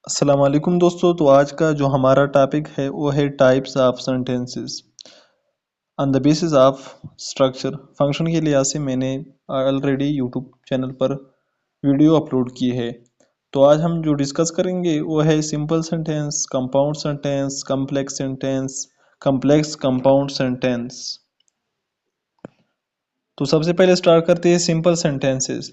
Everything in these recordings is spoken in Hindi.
अस्सलाम वालेकुम दोस्तों। तो आज का जो हमारा टॉपिक है वो है types of sentences on the basis of structure. Function के लिहाज से मैंने ऑलरेडी यूट्यूब चैनल पर वीडियो अपलोड की है। तो आज हम जो डिस्कस करेंगे वो है simple sentence, compound sentence, complex compound sentence. तो सबसे पहले स्टार्ट करते हैं simple sentences.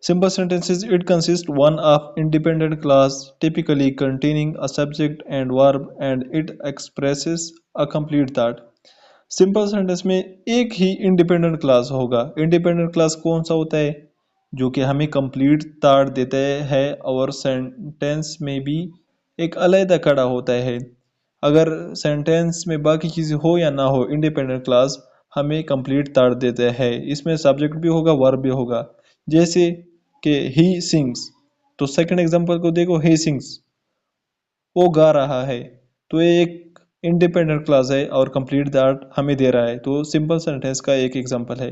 Simple sentences it consists one of independent clause typically containing a subject and verb and it expresses a complete thought। Simple sentence में एक ही इंडिपेंडेंट क्लास होगा। इंडिपेंडेंट क्लास कौन सा होता है? जो कि हमें कंप्लीट थॉट देता है और सेंटेंस में भी एक अलग खड़ा होता है। अगर सेंटेंस में बाकी चीज़ें हो या ना हो, इंडिपेंडेंट क्लास हमें कंप्लीट थॉट देता है। इसमें सब्जेक्ट भी होगा, वर्ब भी होगा। जैसे कि ही सिंग्स, तो सेकंड एग्जांपल को देखो, ही सिंग्स, वो गा रहा है। तो ये एक इंडिपेंडेंट क्लास है और कंप्लीट दैट हमें दे रहा है। तो सिंपल सेंटेंस का एक एग्जांपल है।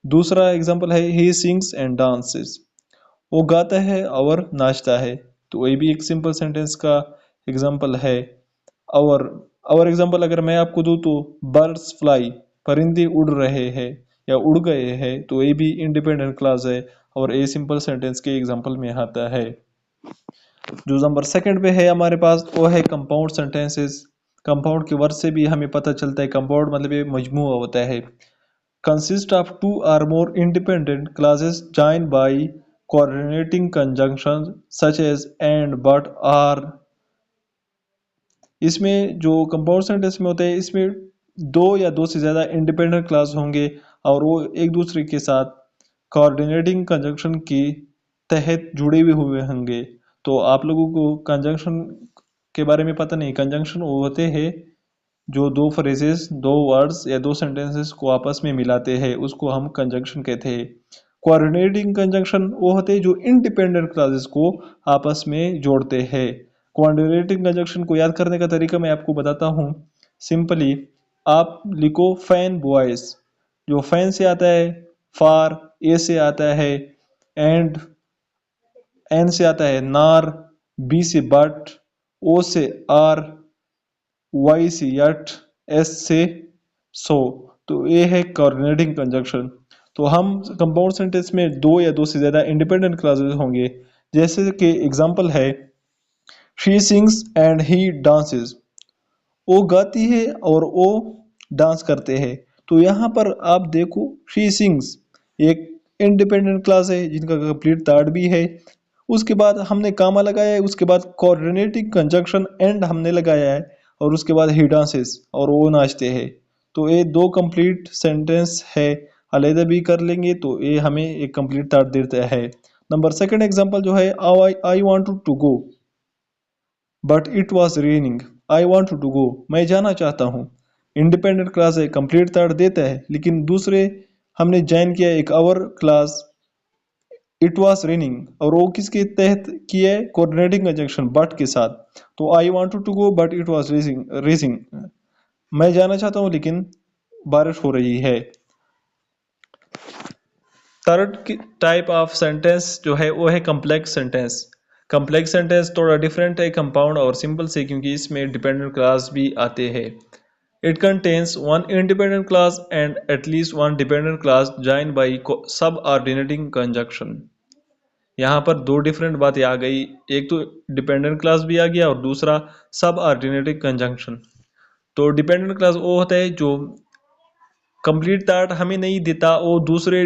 दूसरा एग्जांपल है ही सिंग्स एंड डांसेस, वो गाता है और नाचता है। तो ये भी एक सिंपल सेंटेंस का एग्जांपल है। और और एग्जांपल अगर मैं आपको दूं तो बर्ड्स फ्लाई, परिंदे उड़ रहे हैं या उड़ गए हैं। तो ये भी इंडिपेंडेंट क्लास है और ये सिंपल सेंटेंस के एग्जांपल में आता है। जो नंबर सेकंड पे है हमारे पास वो है कंपाउंड सेंटेंसेस। कंपाउंड के वर्ड से भी हमें पता चलता है, कंपाउंड मतलब ये मजमूआ होता है। Consist of two or more independent clauses joined by coordinating conjunction such as and but or. इसमें जो कंपाउंड सेंटेंस में होते हैं, इसमें दो या दो से ज़्यादा इंडिपेंडेंट क्लास होंगे और वो एक दूसरे के साथ कोऑर्डिनेटिंग कंजंक्शन के तहत जुड़े हुए होंगे। तो आप लोगों को कंजंक्शन के बारे में पता नहीं। कंजंक्शन वो होते हैं जो दो फ्रेजेस, दो वर्ड्स या दो सेंटेंसेस को आपस में मिलाते हैं, उसको हम कंजंक्शन कहते हैं। कोऑर्डिनेटिंग कंजंक्शन वो होते हैं जो इंडिपेंडेंट क्लासेस को आपस में जोड़ते हैं। कोऑर्डिनेटिंग कंजंक्शन को याद करने का तरीका मैं आपको बताता हूँ। सिंपली आप लिखो फैन बॉयज। जो फैन से आता है, फार, ए से आता है, एंड, एन से आता है नार, बी से बट, ओ से आर, वाई से यट, एस से सो। तो ये है कोऑर्डिनेटिंग कंजंक्शन। तो हम कंपाउंड सेंटेंस में दो या दो से ज्यादा इंडिपेंडेंट क्लासेस होंगे। जैसे कि एग्जांपल है she sings and he dances, वो गाती है और वो डांस करते हैं। तो यहाँ पर आप देखो शी सिंग्स एक इंडिपेंडेंट क्लास है जिनका कंप्लीट थॉट भी है। उसके बाद हमने कामा लगाया है, उसके बाद कोऑर्डिनेटिंग कंजंक्शन एंड हमने लगाया है, और उसके बाद ही डांसेस और वो नाचते हैं। तो ये दो कंप्लीट सेंटेंस है। अलहदा भी कर लेंगे तो ये हमें एक कंप्लीट थॉट देता है। नंबर सेकंड एग्जांपल जो है, I want to go but it was raining. I want to go, मैं जाना चाहता हूँ। इंडिपेंडेंट क्लास है, कंप्लीट थॉट देता है। लेकिन दूसरे हमने ज्वाइन किया एक और क्लास, इट वॉज रेनिंग, और वो किसके तहत किया है? कोऑर्डिनेटिंग कंजंक्शन बट के साथ। तो I want to go but it was racing racing, मैं जाना चाहता हूँ लेकिन बारिश हो रही है। थर्ड टाइप ऑफ सेंटेंस जो है वो है कम्प्लेक्स सेंटेंस। कम्प्लेक्स सेंटेंस थोड़ा डिफरेंट है कंपाउंड और सिंपल से, क्योंकि इसमें डिपेंडेंट क्लास भी आते हैं। It contains one independent class and at least one dependent class join by सब ऑर्डिनेटिंग कंजंक्शन। यहाँ पर दो डिफरेंट बातें आ गई। एक तो डिपेंडेंट क्लास भी आ गया और दूसरा सब ऑर्डिनेटिंग कंजंक्शन। तो डिपेंडेंट क्लास वो होता है जो कंप्लीट थॉट हमें नहीं देता, वो दूसरे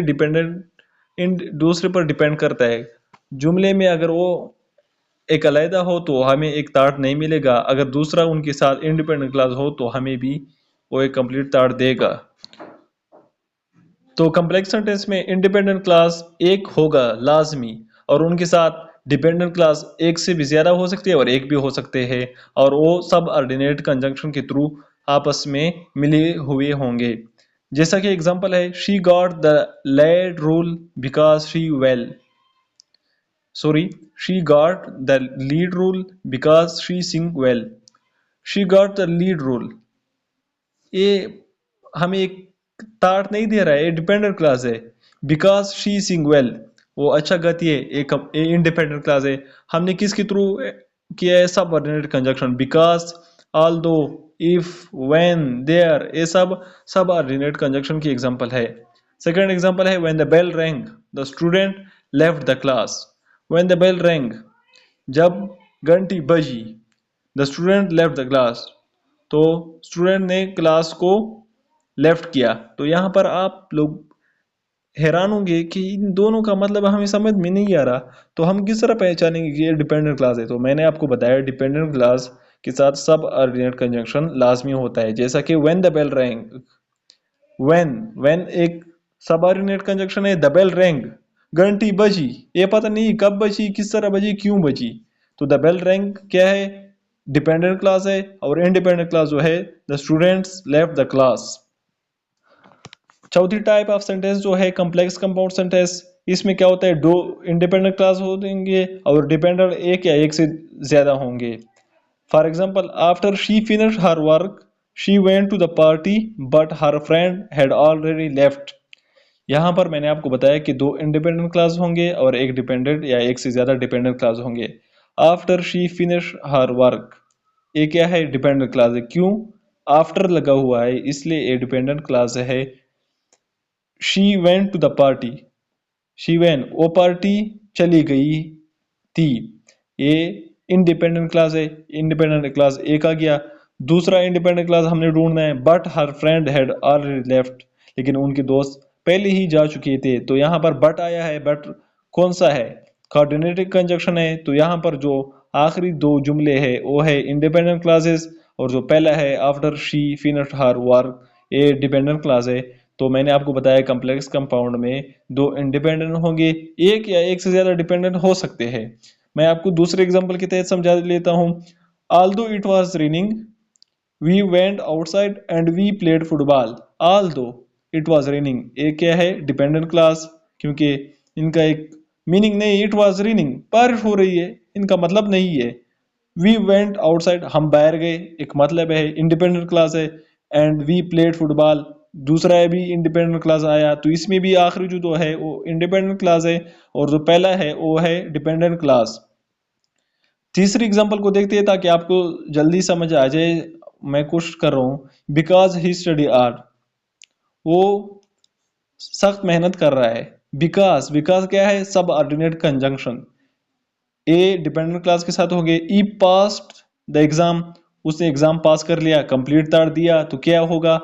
इन दूसरे पर डिपेंड करता है। जुमले में अगर वो एक अलहदा हो तो हमें एक थॉट नहीं मिलेगा, अगर दूसरा उनके साथ इंडिपेंडेंट क्लास हो तो हमें भी वो एक कंप्लीट थॉट देगा। तो कम्प्लेक्स सेंटेंस में इंडिपेंडेंट क्लास एक होगा लाजमी, और उनके साथ डिपेंडेंट क्लास एक से भी ज्यादा हो सकती है और एक भी हो सकते हैं, और वो सब ऑर्डिनेट कंजंक्शन के थ्रू आपस में मिले हुए होंगे। जैसा कि एग्जांपल है, she got the lead role because she well, sorry, she got the lead role because she sing well. She got the lead role, ये हमें एक तार्ट नहीं दे रहा है, ये डिपेंडेंट क्लास है। बिकॉज शी सिंग वेल, वो अच्छा गाती है, एक इंडिपेंडेंट क्लास है। हमने किसके थ्रू किया है subordinate conjunction, because, although, if, when, there, ये सब सबऑर्डिनेट कंजक्शन की एग्जांपल है। सेकंड एग्जांपल है when the bell rang the student left the class. When the bell rang, जब घंटी बजी, the student left the class, तो स्टूडेंट ने क्लास को लेफ्ट किया। तो यहाँ पर आप लोग हैरान होंगे कि इन दोनों का मतलब हमें समझ में नहीं आ रहा, तो हम किस तरह पहचानेंगे कि ये डिपेंडेंट क्लास है। तो मैंने आपको बताया डिपेंडेंट क्लास के साथ सब ऑर्डिनेट कंजंक्शन लाजमी होता है, जैसा कि when the bell rang, when एक सब ऑर्डिनेट कंजंक्शन है, द बेल रैंग, घंटी बजी, ये पता नहीं कब बजी, किस तरह बजी, क्यों बजी। तो द बेल रैंग क्या है, डिपेंडेंट क्लास है, और इंडिपेंडेंट क्लास जो है the students left the class. चौथी टाइप ऑफ सेंटेंस जो है कॉम्प्लेक्स कंपाउंड सेंटेंस, इसमें क्या होता है, दो इंडिपेंडेंट क्लास होंगे और डिपेंडेंट एक या एक से ज्यादा होंगे। For example, after she finish her work she went to the party but her friend had already left. यहाँ पर मैंने आपको बताया कि दो इंडिपेंडेंट क्लास होंगे और एक डिपेंडेंट या एक से ज्यादा डिपेंडेंट क्लास होंगे। After she finish her work, ये क्या है, डिपेंडेंट क्लास है। क्यों, आफ्टर लगा हुआ है इसलिए ये डिपेंडेंट क्लास है। She went to the party, she went, वो पार्टी चली गई थी, ये इंडिपेंडेंट क्लास है। इंडिपेंडेंट क्लास एक आ गया। दूसरा इंडिपेंडेंट क्लास हमने ढूंढना है, but her friend had already left, लेकिन उनके दोस्त पहले ही जा चुके थे। तो यहाँ पर बट आया है, बट कौन सा है, कोऑर्डिनेटिव कंजक्शन है। तो यहाँ पर जो आखिरी दो जुमले है वो है इंडिपेंडेंट क्लासेस, और जो पहला है after she finished her work, ये डिपेंडेंट क्लास है। तो मैंने आपको बताया कम्प्लेक्स कंपाउंड में दो इंडिपेंडेंट होंगे, एक या एक से ज्यादा डिपेंडेंट हो सकते हैं। मैं आपको दूसरे एग्जांपल के तहत समझा लेता हूं। Although it was raining we went outside and we played football. Although it was raining, ये क्या है, डिपेंडेंट क्लास, क्योंकि इनका एक मीनिंग नहीं, इट वाज रेनिंग बारिश हो रही है, इनका मतलब नहीं है। वी वेंट आउटसाइड, हम बाहर गए, एक मतलब है, इंडिपेंडेंट क्लास है। एंड वी प्लेड फुटबॉल, दूसरा है भी इंडिपेंडेंट क्लास आया, तो इसमें भी आखिरी जो दो है वो इंडिपेंडेंट क्लास है, और जो पहला है वो है डिपेंडेंट क्लास। तीसरी एग्जांपल को देखते हैं ताकि आपको जल्दी समझ आ जाए। मैं कोशिश कर रहा हूं, बिकॉज ही स्टडी आर्ट, वो सख्त मेहनत कर रहा है। बिकॉज, बिकॉज क्या है, सब ऑर्डिनेट कंजंक्शन, ए डिपेंडेंट क्लास के साथ हो गए। ई पास्ड द एग्जाम, उसने एग्जाम पास कर लिया, कंप्लीट कर दिया, तो क्या होगा,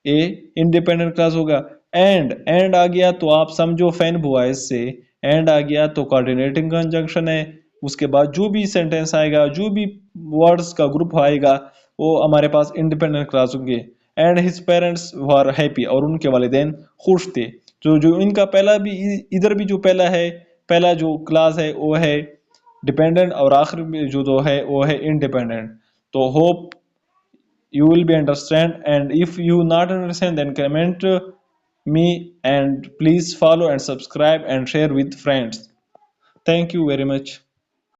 ए इंडिपेंडेंट क्लास होगा। एंड आ गया तो आप समझो फैन वॉइस से एंड आ गया तो कोऑर्डिनेटिंग कंजंक्शन है। उसके बाद जो भी सेंटेंस आएगा, जो भी वर्ड्स का ग्रुप आएगा, वो हमारे पास इंडिपेंडेंट क्लास होंगे। And his parents were happy, और उनके वालिदैन खुश थे। तो जो इनका पहला भी, इधर भी जो पहला है, पहला जो क्लास है वो है डिपेंडेंट, और आखिर में जो दो है वो है इंडिपेंडेंट। तो hope you will be understand, and if you not understand then comment me, and please follow and subscribe and share with friends. Thank you very much.